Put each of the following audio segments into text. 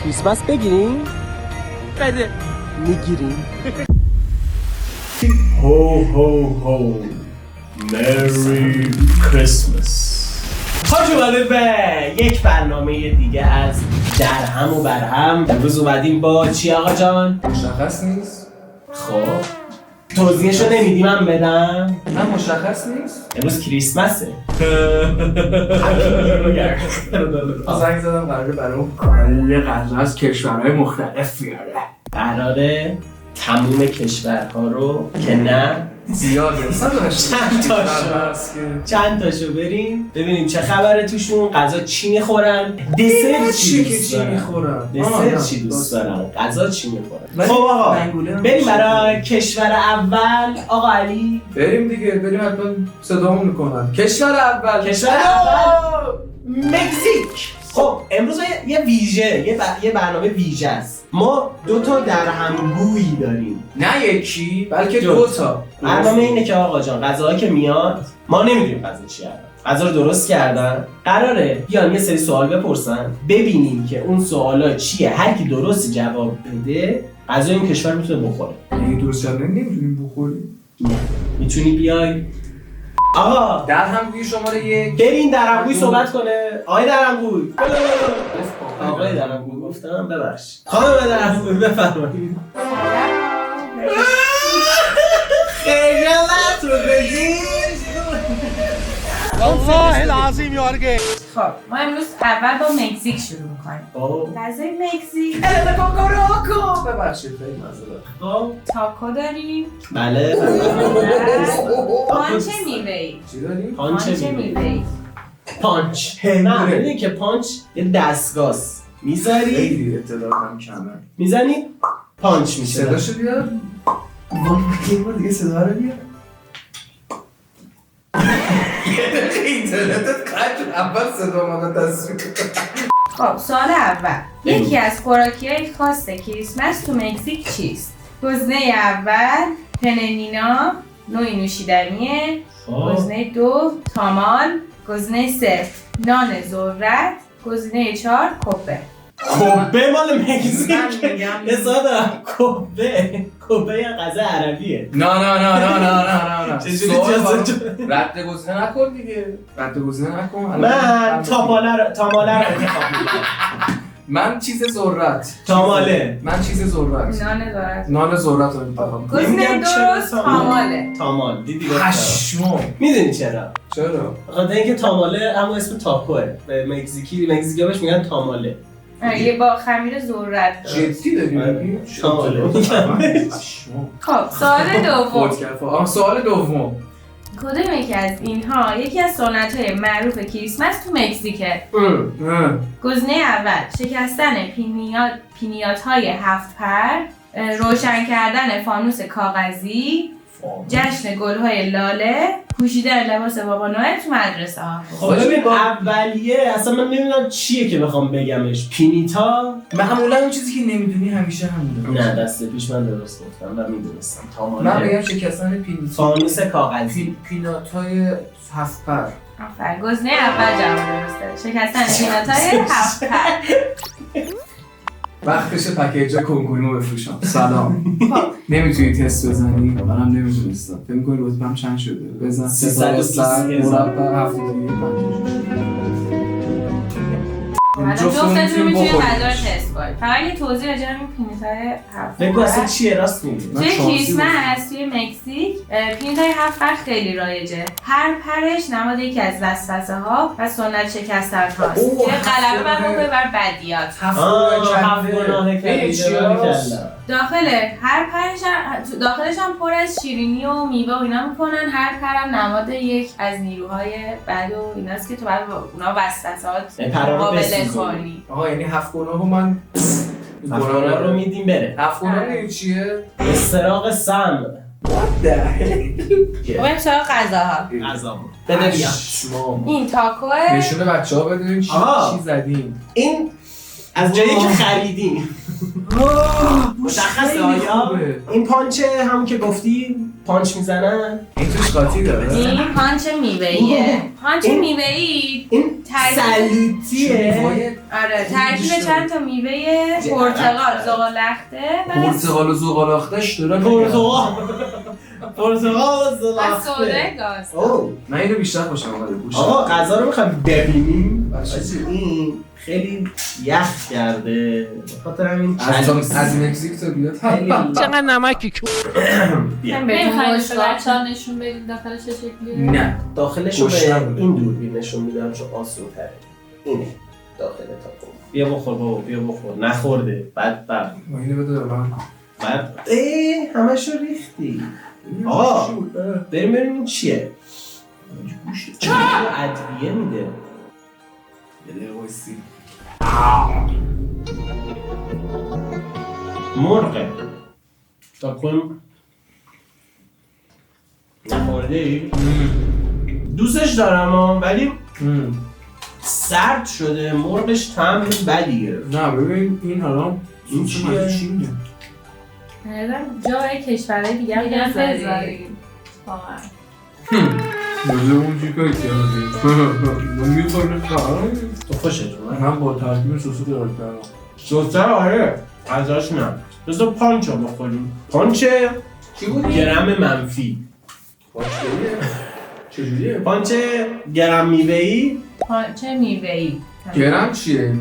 کریسمس بگیریم؟ بده میگیریم. هو هو هو مری کریسمس. خوش اومده به یک برنامه دیگه از در هم و بر هم. امروز اومدیم با چی آقا جان؟ مشخص نیست. خب توضیحشو نمیدی من بدم؟ نه مشخص نیست. امروز کریسمسه. زنگ زدم قراره برای کل غذا از کشورهای مختلف بیاره. قراره تموم کشورها رو که نه زیاده چند تاشو بریم ببینیم چه خبره توشون، غذا چی میخورن، دسر چی میخورن، دسر چی دوست دارن، غذا چی میخورن. خب آقا بریم برای کشور اول. آقا علی بریم دیگه، بریم حتما صدامون میکنن. کشور اول مکزیک. خب امروز یه ویژه یه برنامه ویژه است. ما 2 تا درهمگویی داریم، نه یکی بلکه 2 تا. برنامه اینه که آقا جان غذاهایی که میاد ما نمیدونیم غذا چیه، غذا رو درست کردن، قراره بیان یه سری سوال بپرسن ببینیم که اون سوالا چیه. هر کی درست جواب بده غذای این کشور میتونه بخوره. اگه درست جواب نمیتونیم بخوریم. میتونی بیای آقا درهمگوی شماره 1 برین درهمگوی صحبت کنه. آقای درهمگوی، آقای درهمگوی گفتم ببخش. خانم درهمگوی بفرمایید. خجالت رو بگیر. والله العظیم یارگه. خب ما امروز اول با مکزیک شروع می‌کنیم. غذای مکزیک ببخشید خیلی معذرت. خب تاکو داریم. بله. پانچ میوه‌ای. چی داریم؟ پانچ میوه‌ای. پانچ. نه میدونی که پانچ یه دستگاست میذاری خیلی اطلاعاتم کمه. میزنی پانچ میشه. صداشو بیار. یه بار دیگه صدا رو بیار. اینترنتت قطع اول صدا ما تصویر. خب سوال اول، یکی از خوراکی‌های خاص کریسمس تو مکزیک چیست؟ گزینه اول پننینا، نوعی نوشیدنیه. گزینه 2 تامال. گزینه 3 نان ذرت. گزینه 4 کبه. کبه مال مکزیک. حساب دارم کبه یه غذا عربیه. نه چجوری رد گزینه نکن دیگه. رد گزینه نکن. من تاماله رو انتخاب میکنم. من چیز ذرت. تاماله. من چیز ذرت. نان ذرت رو انتخاب میکنم. گزینه درست تاماله. تامال دیدی پشمو. میدونی چرا؟ چرا؟ بخاطر اینکه تاماله همون اسم تاکوه. به مکزیکی‌ها بهش میگن تاماله. یه با خمیر ذرت داره. جدی داری؟ تاماله. خب سوال دوم. کدوم یکی از اینها یکی از سنت‌های معروف کریسمس تو مکزیکه؟ گزینه اول شکستن پینیات‌های 7 پر، روشن کردن فانوس کاغذی، جشن گل‌های لاله، پوشیدن لباس بابا نوئل تو مدرسه ها. خب ببین اولیه اصلا من نمیدونم چیه که بخوام بگمش. پینیتا معمولا اون چیزی که نمیدونی همیشه همونه. نه دسته پیش من درست گفتم و میدونستم. تاماله من بگم شکستن فانوس کاغذی. پینات‌های 7 پر. آفرین، گزینه اول جواب درسته. شکستن پینات‌های 7 پر. وقتش پکیج کنکوریمو بفروشم. سلام. نمیتونی تست بزنی؟ منم نمیتونستم. فکر می‌کنی رتبه‌ام چند شده؟ بزن 330 مربع 75. حالا جفتتون میتونید غذا رو تست کنید. فقط یه توضیح راجع به این پینیت‌های 7 پر. بگو اصلا چیه راست میگی؟ توی کریسمس توی مکزیک پینیت‌های 7 پر خیلی رایجه. هر پرش نماد یکی از وسوسه ها و سنت شکستن هاست. یه قلبه من بکنه بر بدیات. 7 گناه کردم. داخلش هم پر از شیرینی و میوه و اینا میکنن. هر پرم نماد یک از نیروهای بد و ایناست که تو باید با اونا وسوسات مقابله کنی. آها یعنی 7 گناهو من گناه رو میدیم بره. 7 گناه چیه؟ استراق سم. بریم سراغ غذاها. بده بیا. این تاکوه. نشون بچه‌ها بدونیم چی زدیم. این از جایی که خریدیم. مشخصه آیا این پانچه همون که گفتی پانچ میزنن؟ این توش قاطی داره؟ این پانچ میوه‌ایه. پانچ میوه‌ای این سلوتیه. آره ترکیب چند تا میوه پرتقال، زغالخته پرتقال و زغالخته داره. پرتقال و و سوده گاز. من اینو بیشتر خوشم اومده. آقا غذا رو میخوایم ببینیم. این خیلی یخ کرده. بخاطر همین از مکزیک تا بیاد. چقدر نمکی نمیخواین بچه‌ها نشون بدین داخلش چه شکلیه؟ نه داخلش رو به این دوربین نشون میدم چون آسون تره. اینه داخل تاکو. بیا بخور بابا، بیا بخور. نخورده. بعد اینو بده به من. بعد همشو ریختی. آقا بریم این چیه؟ چه ادویه میده؟ یه دقیقه وایسی. مرغه تا کن نخورده ای؟ دوستش دارم ولی سرد شده، مرغش طعم بدی گرفت. نه ببین این حالا این چیه؟ جای کشورهای دیگه هم بذاریم واقعا. بذار اون چی کاری کردیم؟ من میخورم خواهم. تو خوشت اومد؟ من با ترکیب سوسو درست کردم. سوسه آره ازش نه. بذار پانچو بخوریم. پانچه چی بودی؟ گرم منفی. چجوریه؟ پانچه گرم میوه‌ای. پانچه میوه‌ای. گرم چیه؟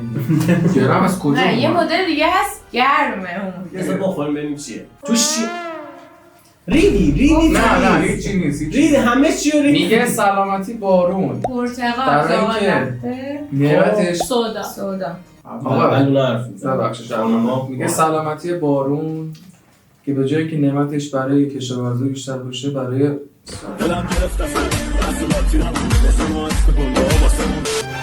گرم از کجا؟ نه یه مدل دیگه هست گرمه اون. بذار بخوریم ببینیم چیه. توش چی؟ ریدی نه هیچی نیست. ریدی همه چی رو ریدی. میگه سلامتی بارون. پرتقال، زغالخته، نعمتش سودا. آقا اولونا حرف میزنم. ببخشید میگه سلامتی بارون که به جایی که نعمتش برای کشاورزی بیشتر باشه برای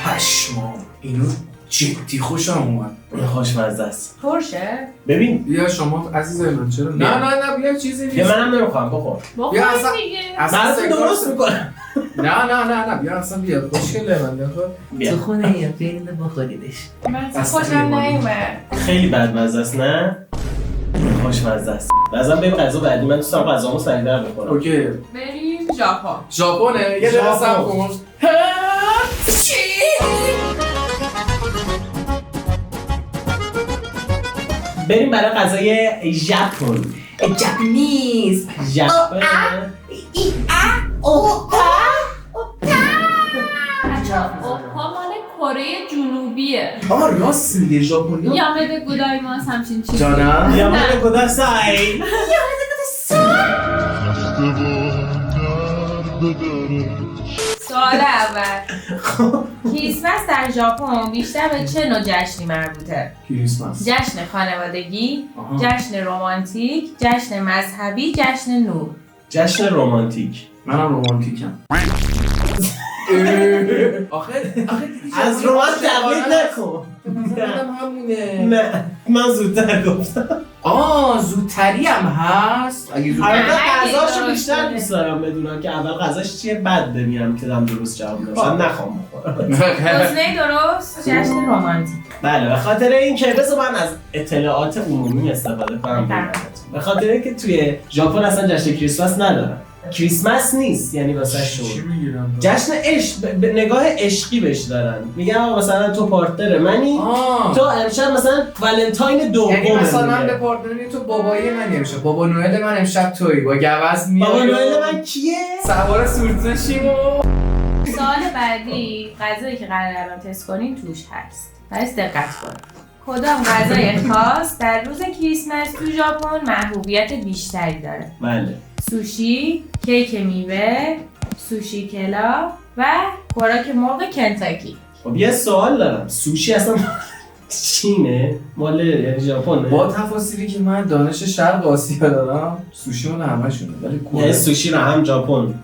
پشمام اینو جدی خوشم اومد. خوشمزه است. ترشه؟ ببین بیا شما عزیزای من چرا؟ نه بیا چیزی نیست. بیا منم نمیخوام بخور. بخور دیگه. براتون درست میکنم. نه بیا اصلا بیا خوشگله من بخور. تو خونه یا برین بخوریدش. من خوشم نیومد. خیلی بدمزه است نه؟ خوشمزه است. لازم بریم غذا بعدی. من دوست دارم غذامو سریع‌تر بخورم. اوکی. بریم ژاپن. ژاپنه یه دقیقه صبر کن. بریم برای غذای ژاپن. جاپنیز. ژاپن. اوپا مال کره جنوبیه. راست میگه ژاپنیا. یامده گودایماس همچین چیزی. جانم. یامده گوداسای. سوال اول کریسمس در ژاپن بیشتر به چه نوع جشنی مربوطه؟ کریسمس. جشن خانوادگی، جشن رمانتیک، جشن مذهبی، جشن نور. جشن رمانتیک. منم رمانتیکم. آخه از رمان تقلید نکن. همونه. نه من زودتر گفتم. زودتری هم هست. اگه زودتر غذاشو بیشتر دوست دارم بدونم که اول غذاش چیه بعد ببینم که دارم درست جواب میدم. شاید نخوام بخورم. گزینه درست جشن رمانتیک. بله به خاطر اینکه بذار من از اطلاعات عمومی استفاده کنم. به خاطر اینکه توی ژاپن اصلا جشن کریسمس ندارن. کریسمس نیست یعنی واسه شو جشن عشق به نگاه عشقی بهش دارن. میگن مثلا تو پارتنر منی تو امشب مثلا ولنتاین دومه. یعنی مثلا به پارتنری تو بابای من امشب بابا نوئل من امشب تویی با گوز میای. بابا نوئل من کیه؟ سوار سورتشیم. سوال بعدی غذایی که قراره الان تست کنیم توش هست. پس دقت کن. کدام غذای خاص در روز کریسمس تو ژاپن محبوبیت بیشتری داره؟ بله. سوشی، کیک میوه، سوشی کلا و خوراک مرغ کنتاکی. خب یه سوال دارم. سوشی اصلا چینه؟ مال یعنی ژاپنه؟ با تفاصیلی که من دانش شرق آسیا دارم سوشی مال همشونه ولی کره سوشی رو هم ژاپنیز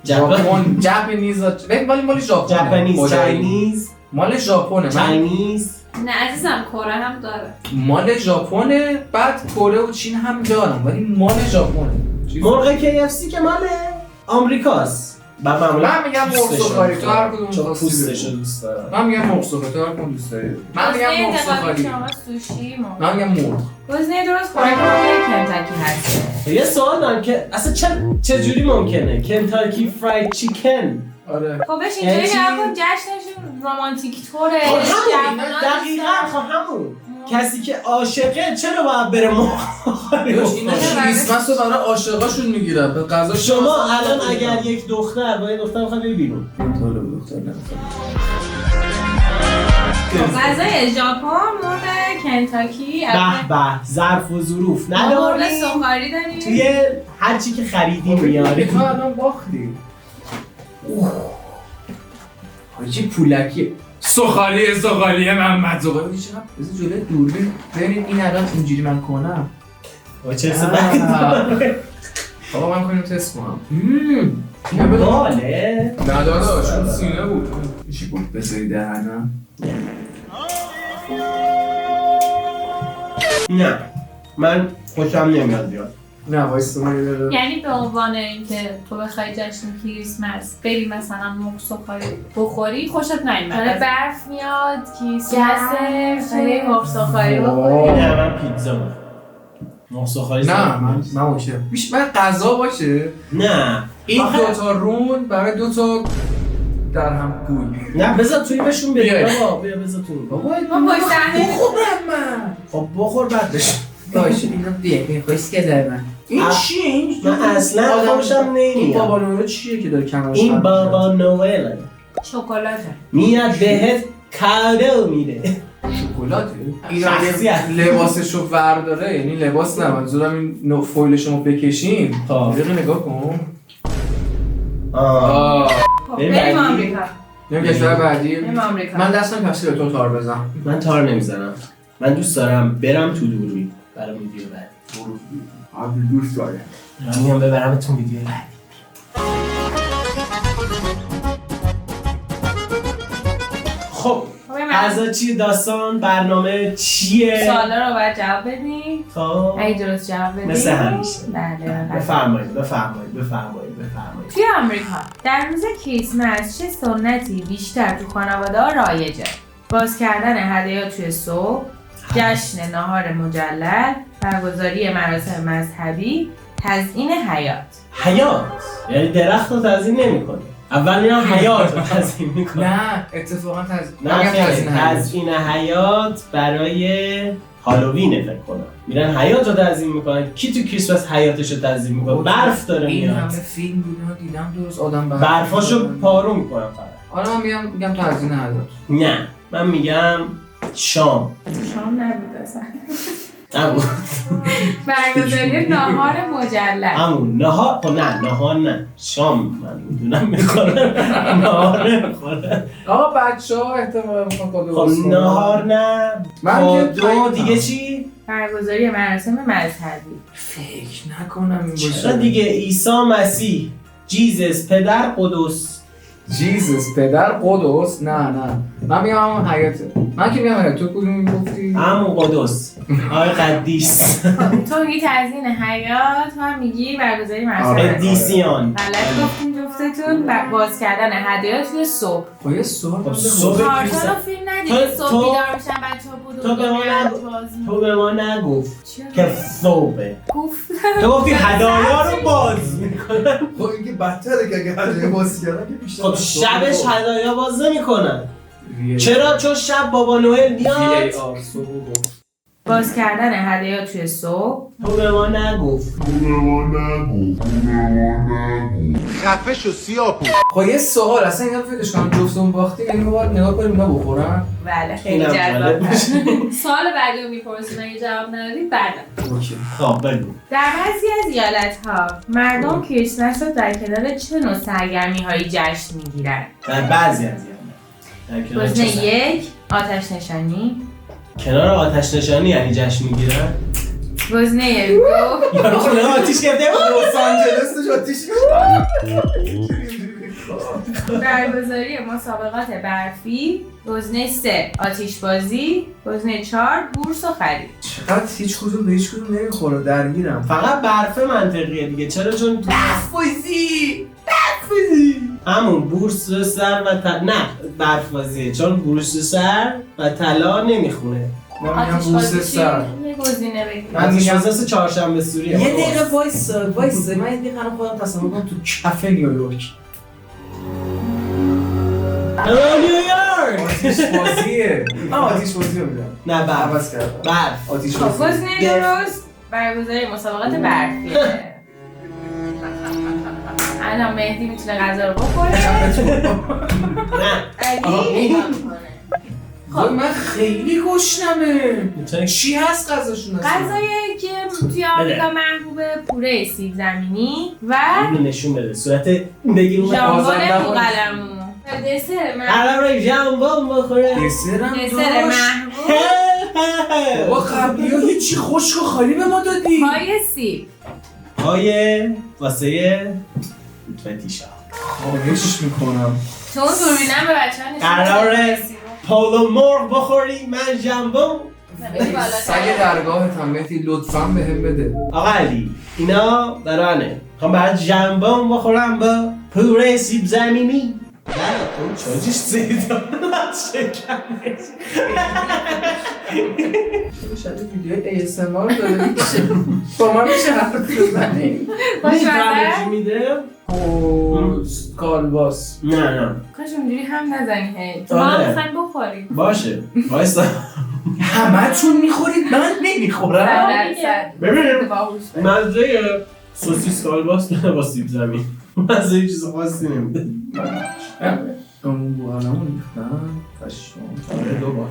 مال ژاپنه. چاینیز مال ژاپنه. چاینیز نه عزیزم کره هم داره. مال ژاپنه بعد کره و چین هم دارن ولی مال ژاپنه. مرغ KFC که مال آمریکاست. من میگم مرغ سوخاری تو هر کدوم چون پوستشو دوست دارم. من میگم مرغ سوخاری تو هر کدوم دوست داری. من میگم مرغ سوخاری. سوشی مرغ. من میگم مرغ. گزینه درست خوراک مرغ کنتاکی هست. یه سوال دارم که اصلا چه جوری ممکنه کنتاکی فراید چیکن آره خب بش اینجوری نکن جشنشون رومانتیک طوره. دقیقاً خب همون کسی که عاشقه چرا باید بره اینا کریسمس رو برای عاشقاشون میگیرن به غذا. شما الان اگر یک دختر با یه دختر بخواد بری بیرون غذای ژاپن مرغ کنتاکی به به ظرف و ظروف مرغ نداری سوهاری داریم توی هر چی که خریدی میاری تو الان باختی حاجی پولکی سخالی محمد زغالی چقدر بذار جلوی دوربین ببینید این الان اینجوری من کنم و چه سبب بابا من کنیم تست کنم باله نه داداش اون سینه بود میشه بود بذاری دهنم نه من خوشم نمیاد بیاد نه وایستا من یه داره یعنی به عنوان اینکه تو بخوای جشن کریسمس بری مثلا مرغ سوهاری بخوری خوشت نمیاد. آره برف میاد کریسمس خیلی مرغ سوهاری بخوری. نه من پیتزا میخوام مرغ سوهاری نه من اوکی میشه من غذا باشه نه این دوتا رون برای دوتا در هم گوی نه بذار توی بهشون بده بیای. بابا بیا بذار توی بابا ما پشت صحنه بخورم من خب بخور بعد بشه باشه اینو بیه خوش که در من این چیه این من اصلا خوشم این نمیاد بابا نوئل چیه که داره کمرش این خم بابا نوئل شکلاته. میاد بهت کادو میده شکلاته این شخصیت. لباسشو ورداره یعنی لباس نه منظورم این فویلشو بکشیم خب. دقیقه نگاه کن خب بریم بریم بعدی. آمریکا. نیم کشور بعدی بریم آمریکا. من دستم کسی به تو تار بزن من تار نمیزنم من دوست دارم برم تو دوربین برای ویدیو بعدی دوست داره من میام ببرم تو ویدیو بعدی خب غذا چیه داستان برنامه چیه سوالا رو باید جواب بدیم. خب اگه درست جواب بدیم مثل همیشه. بله. بفرمایید توی آمریکا در روز کریسمس چه سنتی بیشتر تو خانواده ها رایجه؟ باز کردن هدایا توی صبح، جشن نهار مجلل، برگزاری مراسم مذهبی، تزیین حیاط. حیات یعنی درخت رو تزیین نمی‌کنه اول میرن حیات رو تزیین می‌کنه نه اتفاقا نه خیلی تزیین حیات برای هالووینه فکر کنم میرن حیات رو تزیین میکنن کی تو کریسمس حیاتش رو تزیین میکنه برف داره این میاد همه فیلم بودن دیدم درست آدم برفاشو پارو میکنن فقط آره من میگم تزیین حیات نه من میگم شام نبود اصلا. نبود برگزاری نهار مجلل. همون نهار خب نه شام من میدونم میکنم نهار نمیخورم آقا بچه ها احتمال میخوان کادو خب واسه نهار نه من که کادو دیگه چی؟ برگزاری مراسم مذهبی. فکر نکنم این چرا باشه دیگه عیسی مسیح جیزس پدر قدوس جیزس پدر قدوس نه من میگم همون حیاته من که میگم حیات تو کدوم گفتی؟ همون قدوس آقای قدیس تو میگی تزیین حیاط من میگی برگزاری مراسم آره. مذهبی. قدیسیان غلط گفتین جفتتون. باز کردن هدایا توی صبح. خب یه سوال خب صبح کارتون کریسمس رو فیلم ندیدی صبح تو- بیدار میشن بچه‌ها بود تو به ما تو به ما نگفت که صبحه گفت تو گفتی هدایا رو باز میکنن خب این که بدتره که اگه هدایه باز کردن که بیشتر خب شبش هدایا باز نمیکنن چرا چون شب بابا نوئل میاد باز کردن هدایا توی صبح. تو به ما نگفت خفه شو سیاپو. خب یه سوال اصلا اینا فکرش کنم جفتمون باختیم یعنی ما باید نگاه کنیم اینا بخورن بله خیلی اینم جذاب. جالب میشه. سوال بعدی رو میپرسیم اگه جواب ندادید بعدا. اوکی خب بگو در بعضی از ایالت‌ها مردم کریسمس رو در کنار چه نوع سرگرمی‌هایی جشن می‌گیرند؟ در بعضی از ایالت‌ها. گزینه 1 آتش نشانی، کنار آتش نشانی یعنی جشن میگیرن گزینه 2 یارو خونه آتیش گرفته لس آنجلس توش آتیش برگزاری مسابقات برفی، گزینه 3 آتش بازی، گزینه 4 بورس و خرید. چقدر هیچ کدوم به هیچ کدوم نمیخوره درگیرم فقط برفه منطقیه دیگه چرا چون برف‌بازی همون بورس سر و نه برف بازیه چون بورس سر و طلا نمیخونه من میگم آتش بورس بازی سر یه گزینه بگید. من آتش میگم- بازی مثل چهارشنبه سوریه یه دقیقه وایسا من یه دقیقه خودم تصور کنم تو کافه نیویورک هلو نیویورک. آتیش بازیه. آتیش بازی رو میدم. نه برف. عوض کردم. برف. آتیش خب بازی. گزینه درست برگزاری مسابقات برفیه. الان مهدی میتونه غذا رو بخوره. نه. علی نگاه کنه. خب من خیلی گشنمه. چی هست غذاشون اصلا؟ غذایی که توی آمریکا محبوبه پوره سیب زمینی و اینو نشون بده صورت بگیر اون ژامبون بازنده بود. بوقلمون و دسر محبوب. قراره ژامبون بخوره. دسرم دسر داشت. محبوب بابا قبلی ها هیچی خشک و خالی به ما دادی. پای سیب. پای واسه فتیشا. خواهش میکنم. چون دوربینم به بچه ها نشون قراره بده. پولو مرغ بخوری من ژامبون. سگ درگاهت هم مهدی لطفاً بهم بده. آقا علی اینا برانه میخوام برات ژامبون بخورم با پوره سیب زمینی. نه اون چاجیش زیده شکمش. شاید ویدیوی ASMR داره میشه. با من میشه حرف بزنی. میفهمی چی میده؟ کالباس. نه کاش اونجوری هم نزنی هی. آره. ما هم میخوایم بخوریم. باشه وایسا همه چون میخورید من نمیخورم. ببینیم مزه سوسیس کالباس داره با سیب زمین. مزه چیز خاصی نمیده. اون بوغلمون ریختم پشمام دوبار.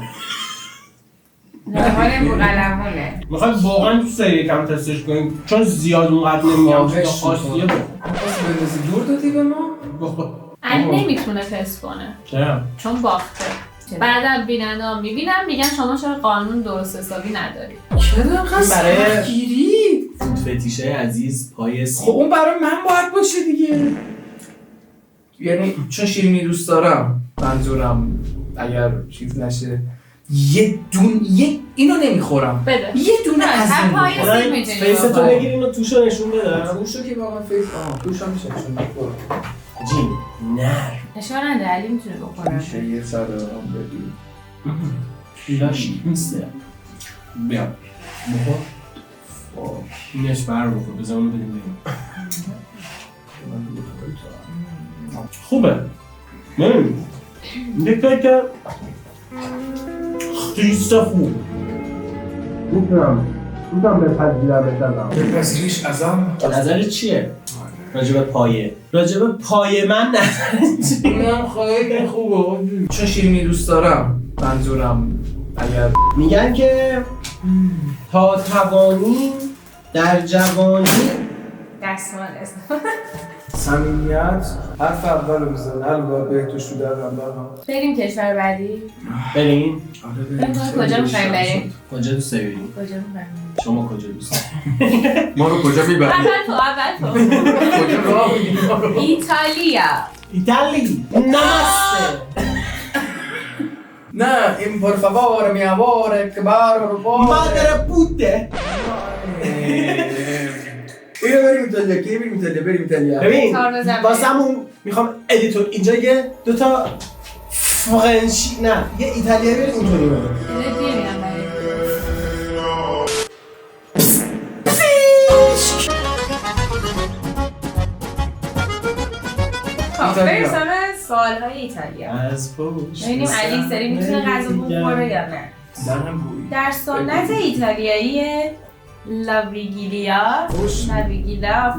نهار بوقلمونه. میخواد واقعا دوست داری یکم تستش کنیم چون زیاد اونقدر نمیام خواهش خاصیه می‌کنم. بندازی دور دادی به ما؟ علی نمیتونه تست کنه چرا؟ چون باخته. بعدم بیننده ها میبینن میگن شما چرا قانون درست حسابی نداری. چرا قصد برای- گیری؟ فتیشه عزیز پای خب سیب. اون برای من باید باشه دیگه. یعنی چون شیرینی دوست دارم منظورم اگر چیز نشه یه اینو نمیخورم. بده. یه دونه از هم این پای می‌خورم. سیب میتونی فیستو بخوری. بگیرین و توشو نشون بده. توشو که با من فیس توش هم میشه نشون بخورم. جین نر اشاره نده علی میتونه بخوره. میشه یه سر هم بدی. لاشی نیسته بیا بخور اینش بر بخور بذار اونو بدیم بریم خوبه نمیم دیگه خیسته خوب میتونم بپذیرم بزنم بپذیریش ازم. نظر چیه؟ راجب پایه راجب پایه من نظر چیه؟ اینم خیلی خوبه چون شیرینی دوست دارم منظورم اگر میگن که تا توانی در جوانی دستمال استفاده. صمیمیت حرف اول رو میزنه حالا بهتوش رو در هم بریم کشور بعدی. بریم کجا میخوایم بریم؟ کجا دوست داری بریم؟ کجا میخوایم؟ شما کجا دوست داری؟ ما رو کجا میبرید؟ اول تو کجا راه میدیم ما رو؟ ایتالیا. ایتالی نمسته نه این پر فاوره می amore che barbaro مادر پوته بریم ایتالیا ببین تار بزن. واسمون میخوام ادیتور اینجا یه دوتا فرنچی نه یه ایتالیایی بریم اونطوری بریم بمیرم بریم. خب بریم سراغ سوال‌های ایتالیا. از پشت ببینیم علی سری میتونه غذا بخوره یا نه. درم بویی در سنت ایتالیایی لاویگیلیا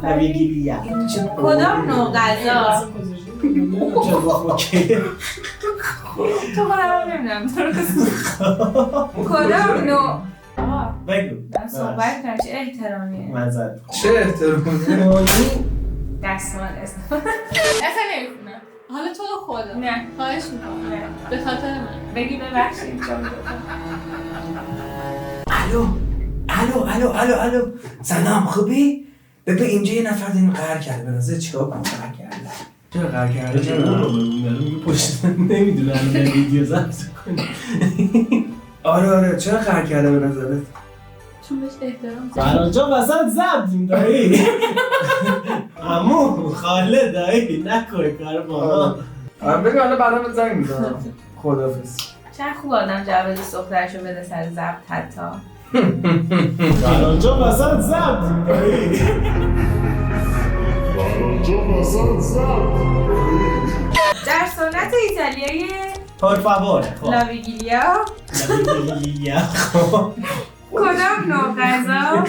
نویگیلیا کدام نوع غذا تو خودم نمیدونم کدام نوع بگو من صحبت کنم چه احترامیه مزد چه احترامی دستمال استفاده اصلا نمیخونم حالا تو رو خدا نه خواهش میکنم به خاطر من بگی ببخشید الو سلام خوبی؟ ببین اینجا یه نفر داریم قهر کرده به نظر چیکار کنم قهر کرده چرا قهر کرده؟ چرا؟ پشت نمیدونم ویدیو ضبط کنی آره چرا قهر کرده به نظرت؟ چون بهش احترام فران جان وسط ضبطیم دایی عمو خاله دایی نکنه کار با ما بگو حالا بعدا زنگ میزنم خداحافظ چند خوب آدم جواب دخترشو بده سر ضبط حتی فران جان وسط ضبطیم دایی در سنت ایتالیایی پر فاوره. خب لاویگیلیا کدام نوع غذا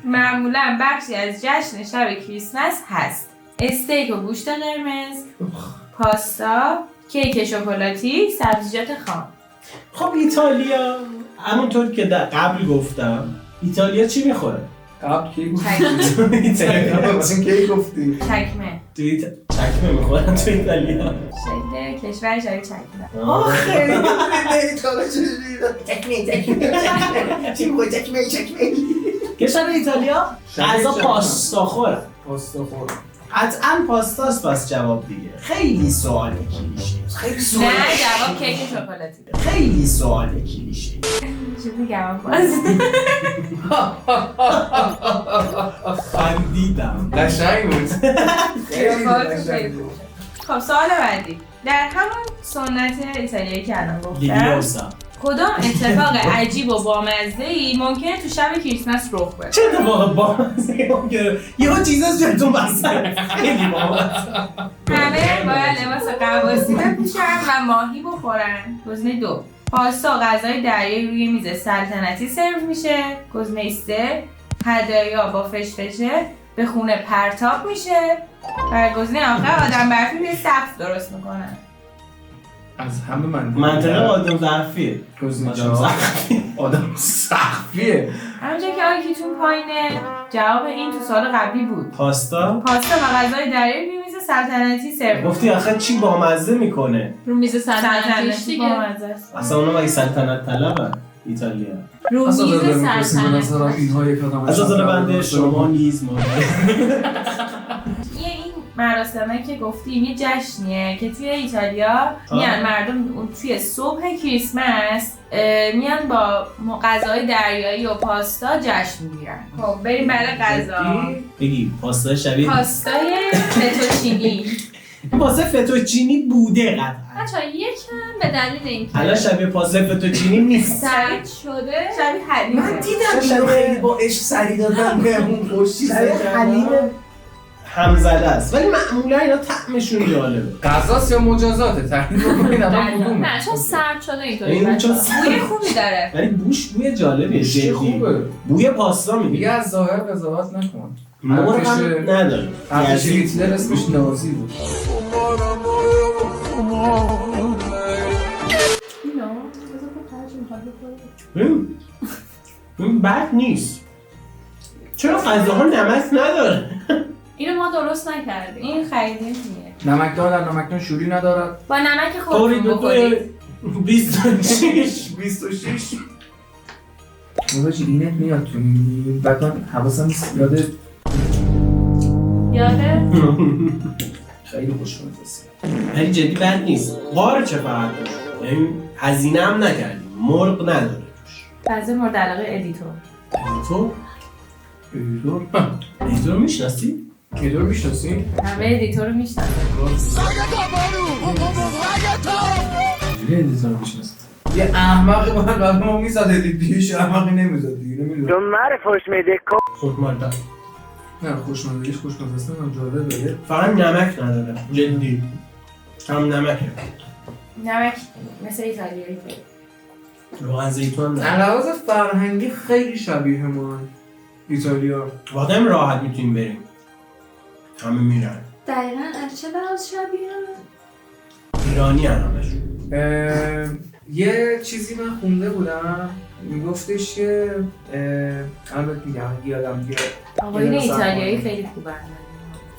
معمولا بخشی از جشن شب کریسمس هست؟ استیک و گوشت قرمز، پاستا، کیک شکلاتی، سبزیجات خام. خب ایتالیا همونطور که در قبل گفتم ایتالیا چی میخوره؟ قبل کی گفتی؟ ایتالیا مثلا کی گفتی؟ چکمه. چکمه میخورن تو ایتالیا. شکل کشور جای چکمه. آخه کشور ایتالیا غذا پاستا خوره. پاستا خور. قطعا پاستاست پس جواب دیگه. خیلی سوال کلیشه. خیلی سوال. نه جواب کیک شکلاتی. خیلی سوال کلیشه. چی بگم باز؟ خندیدم. قشنگ بود. خیلی قشنگ بود. خب سوال بعدی. در همون سنت ایتالیایی که الان گفتم لیلیوسا. کدام اتفاق عجیب و بامزه‌ای ممکنه تو شب کریسمس رخ بده؟ چه اتفاق بامزه‌ای ممکنه؟ یهو چیزا جلوتون بسته. خیلی بامزه. همه باید لباس غواصی بپوشن و ماهی بخورن. گزینه 2 پاستا غذای دریایی روی میز سلطنتی سرو میشه. گزینه 3 هدایا با فشفشه به خونه پرتاب میشه. و گزینه آخر آدم برفی روی سقف درست میکنن. از همه منطقه آدم ظرفیه. آدم سخفیه. همونجا که آیکیتون پایینه جواب این تو سال قبلی بود. پاستا و غذای دریایی روی میز سلطنتی سرو. گفتی آخه چی بامزه میکنه؟ رو میز سلطنتیش سلطنتی دیگه. بامزه است. اصلا اونا مگه سلطنت طلبن ایتالیا؟ رو اصلا میز دارم می‌پرسیم به نظرم سلطنتی. اینها یک آدم از نظر بنده شما نیز مورد. این مراسمه که گفتیم یه جشنیه که توی ایتالیا میان مردم اون توی صبح کریسمس میان با غذای دریایی و پاستا جشن میگیرن. خب بریم برای غذا. بگی پاستا شبیه پاستای فتوچینی. پاستا فتوچینی بوده قطعا. بچه‌ها یکم به دلیل اینکه الان شبیه پاستا فتوچینی نیست. سرد شده شبیه حلیمه. من دیدم اینو خیلی با عشق سری دادن به اون خوشی شبیه حلیم همزده است ولی معمولا اینا طعمشون جالبه. غذاست یا مجازاته؟ تحلیل بکنید الان کدومه؟ نه چون سرد شده اینطوری این چون بوی خوبی داره. ولی بوش بوی جالبیه چه جدی. خوبه. بوی پاستا دیگه میگی. از ظاهر قضاوت نکن. مرغ هم حرفش- نداره. حرفش یزید. هیتلر اسمش نازی بود. اینو بذار خرج می‌خواد بخوره. این بد نیست. چرا غذاها نمک نداره؟ اینو ما درست نکردیم. این خریدیم میه. نمکدار در نمکدار شوری ندارد. با نمک طوری خودتون بخورید. 26 26 باباجی اینت میاد تو بکن حواسم نیست یاده یاده خیلی خوشمزه است. ولی جدی بد نیست. قاره چه فرق داره؟ یعنی هزینه هم نکردیم. مرغ نداره توش. غذا مورد علاقه ادیتور. تو ادیتور میشناسی؟ ادیتور میشناسی؟ همه ادیتور رو میشناسن. چجوری ادیتور میشناسی؟ یه احمقی باید بعد ما میزد ادیتیش احمقی نمیزد دیگه نمیدونم. خود مالتا. نه خوشمزگیش خوشمزه است نمیدونم جالبه. فقط نمک نداره. جدی. هم نمکه. نمک مثل ایتالیایی که روغن زیتون نه. علاوه فرهنگی خیلی شبیه ما ایتالیا. واقعا هم راحت میتونیم بریم. همه میرن. دقیقاً از چه لحاظ شبیه؟ ایرانی هم همشون. یه چیزی من خونده بودم میگفتش که البته میگم یادم بیاد آقایون ایتالیایی خیلی خوبن.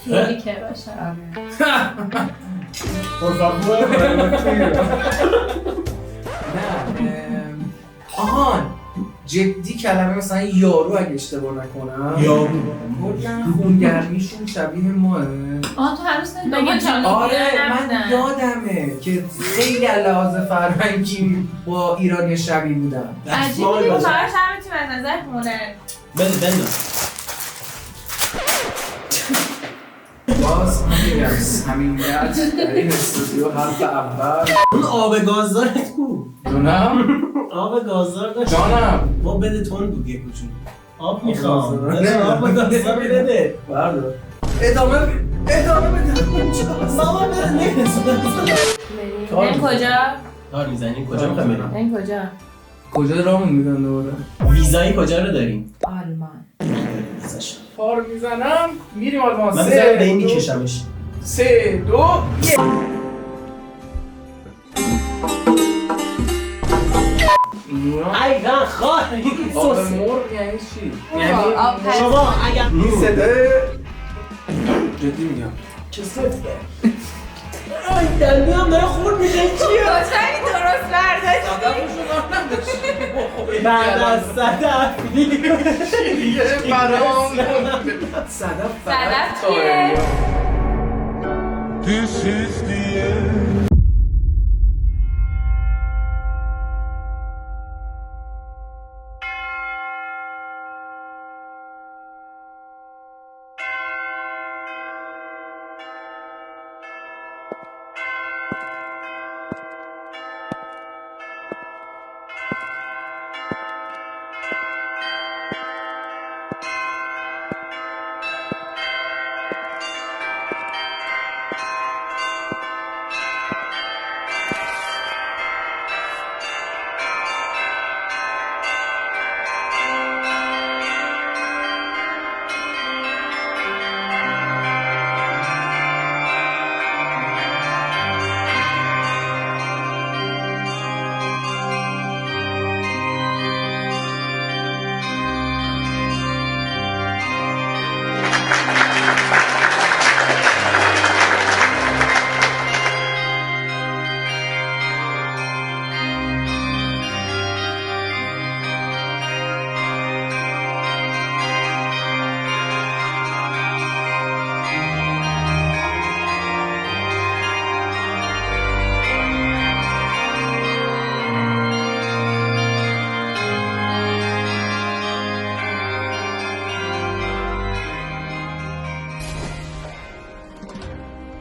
خیلی که باشه. نه آهان جدی کلمه مثلا یارو اگه اشتباه نکنم یا کلا خونگرمیشون شبیه ماه. آها تو هنوز مگه نمیدونی جنوبی آره نبودن؟ من یادمه که خیلی لحاظ فرهنگی با ایرانی شبیه بودن. عجیبه دستمال دیگه بزن. کارش هم میتونیم از نظر هنر. بده بنداز. باز من میگم صمیمیت در این استودیو حرف اول. اون آب گازدارت کو؟ جونم آب گازدار داشت. جانم با بده تون بود یه کوچولو. آب آب میخوام. گازدار. بده آب گازدار بده. بردار ادامه بده بابا بده نمیرسه. بریم کجا؟ دار میزنیم کجا میخوایم بریم؟ بریم کجا؟ کجا راه میدن دوباره؟ ویزای کجا رو داریم؟ آلمان. ویزاش. پار میزنم میریم آلمان. من میذارم به این میکشمش. 3 2 1 ای رن خواه این آب سوسه مرغ یعنی چی؟ آب پس. شما اگر این صدای جدی میگم چه صدقه آی دندی هم داره خورد میشه چیه؟ مطمئنی درست برداشتی؟ بعد از صدف صدف صدف کیه؟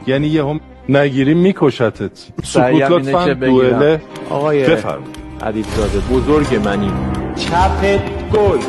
یعنی یه هم نگیری میکشتت. سکوت لطفاً. دوئله آقای بفرمایید. عدیبزاده بزرگ منی چپ گل